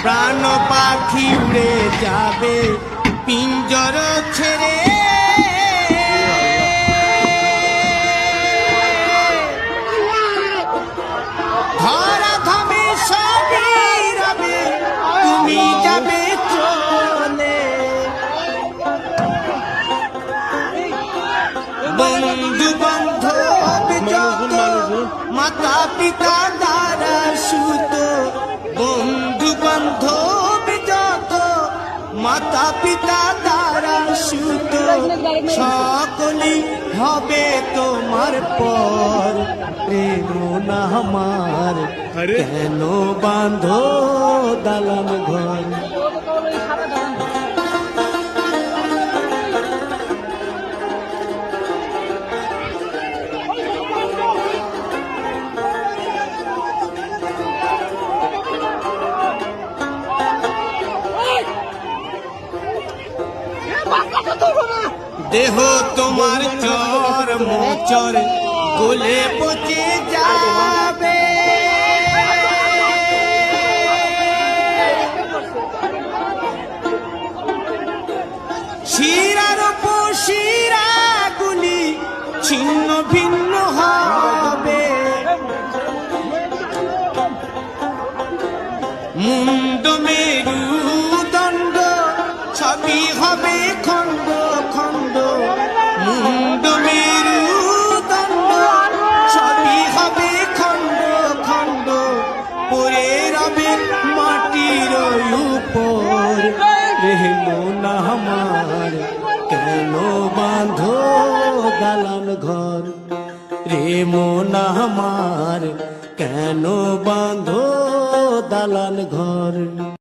প্রাণ পাখি উড়ে যাবে পিঞ্জর ছেড়ে। ধরা ধামে সবই রবে, তুমি যাবে চলে। বন্ধু বান্ধব যত, মাতা পিতা দ্বারা সুত। বন্ধু বান্ধব যত, মাতা পিতা দ্বারা সুত। সকলই হবে তোমার পর। প্রেম না আমার কেন বাঁধো দালান ঘর। দেহ তোমার চর মোচর গলে পচে যাবে। শিরার শিরা গুলি ছিন্ন ভিন্ন হবে। মুন্ড মেরুদণ্ড সবই হবে খণ্ড খণ্ড। মুন্ড মেরুদণ্ড সবই হবে খণ্ড খণ্ড। পড়ে রবে মাটির উপর। প্রেম না আমার কেন বাঁধো দালান ঘর। প্রেম না আমার কেন বাঁধো দালান ঘর।